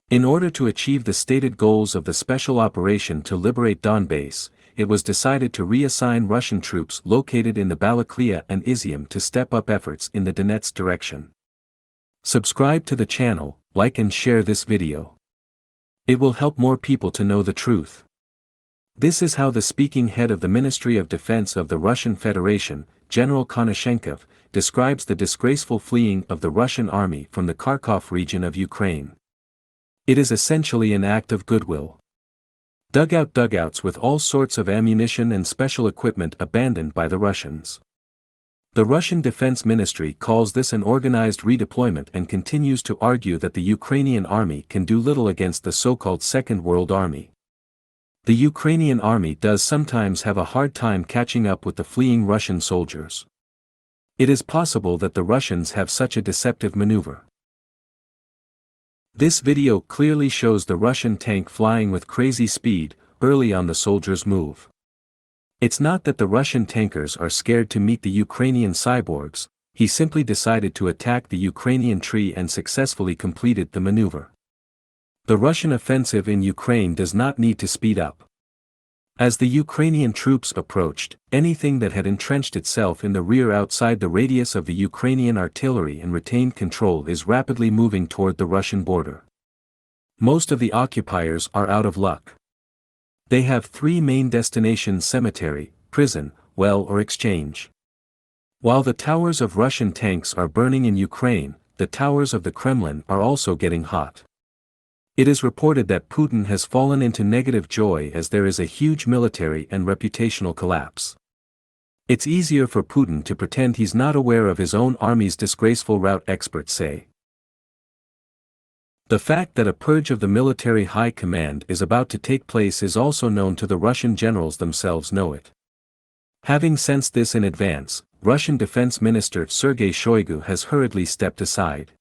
In order to achieve the stated goals of the special operation to liberate Donbass, it was decided to reassign Russian troops located in the Balaklia and Izium to step up efforts in the Donetsk direction. Subscribe to the channel, like and share this video. It will help more people to know the truth. This is how the speaking head of the Ministry of Defense of the Russian Federation, General Konashenkov, describes the disgraceful fleeing of the Russian army from the Kharkov region of Ukraine. It is essentially an act of goodwill. Dugouts with all sorts of ammunition and special equipment abandoned by the Russians. The Russian Defense Ministry calls this an organized redeployment and continues to argue that the Ukrainian army can do little against the so-called Second World Army. The Ukrainian army does sometimes have a hard time catching up with the fleeing Russian soldiers. It is possible that the Russians have such a deceptive maneuver. This video clearly shows the Russian tank flying with crazy speed, early on the soldiers' move. It's not that the Russian tankers are scared to meet the Ukrainian cyborgs, he simply decided to attack the Ukrainian tree and successfully completed the maneuver. The Russian offensive in Ukraine does not need to speed up. As the Ukrainian troops approached, anything that had entrenched itself in the rear outside the radius of the Ukrainian artillery and retained control is rapidly moving toward the Russian border. Most of the occupiers are out of luck. They have three main destinations: cemetery, prison, well or exchange. While the towers of Russian tanks are burning in Ukraine, the towers of the Kremlin are also getting hot. It is reported that Putin has fallen into negative joy as there is a huge military and reputational collapse. It's easier for Putin to pretend he's not aware of his own army's disgraceful rout, experts say. The fact that a purge of the military high command is about to take place is also known to the Russian generals themselves know it. Having sensed this in advance, Russian Defense Minister SERGEI SHOIGU has hurriedly stepped aside.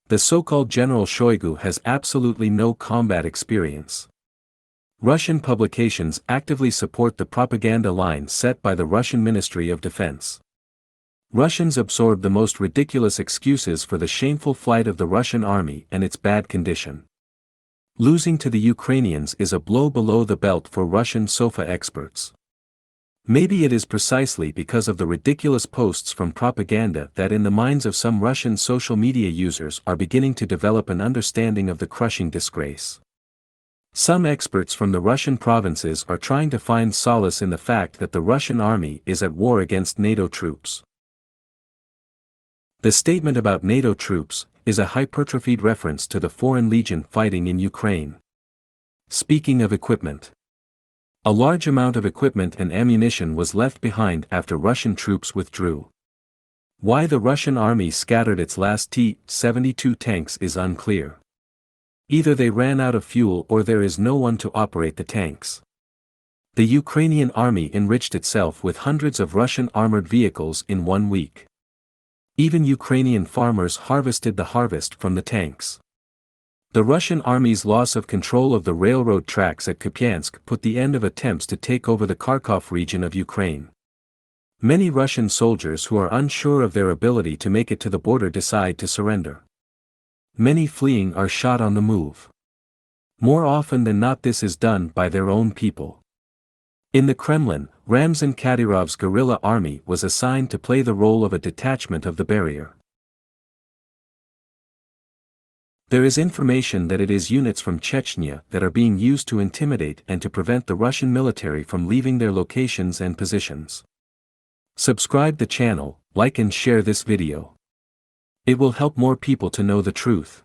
The so-called General SHOIGU has absolutely no combat experience. Russian publications actively support the propaganda line set by the Russian Ministry of Defense. Russians absorb the most ridiculous excuses for the shameful flight of the Russian army and its bad condition. Losing to the Ukrainians is a blow below the belt for Russian SOFA experts. Maybe it is precisely because of the ridiculous posts from propaganda that in the minds of some Russian social media users are beginning to develop an understanding of the crushing disgrace. Some experts from the Russian provinces are trying to find solace in the fact that the Russian army is at war against NATO troops. The statement about NATO troops is a hypertrophied reference to the Foreign Legion fighting in Ukraine. Speaking of equipment, a large amount of equipment and ammunition was left behind after Russian troops withdrew. Why the Russian army scattered its last T-72 tanks is unclear. Either they ran out of fuel or there is no one to operate the tanks. The Ukrainian army enriched itself with hundreds of Russian armored vehicles in 1 week. Even Ukrainian farmers harvested the harvest from the tanks. The Russian army's loss of control of the railroad tracks at Kupiansk put the end of attempts to take over the Kharkov region of Ukraine. Many Russian soldiers who are unsure of their ability to make it to the border decide to surrender. Many fleeing are shot on the move. More often than not this is done by their own people. In the Kremlin, Ramzan Kadyrov's guerrilla army was assigned to play the role of a detachment of the barrier. There is information that it is units from Chechnya that are being used to intimidate and to prevent the Russian military from leaving their locations and positions. Subscribe the channel, like and share this video. It will help more people to know the truth.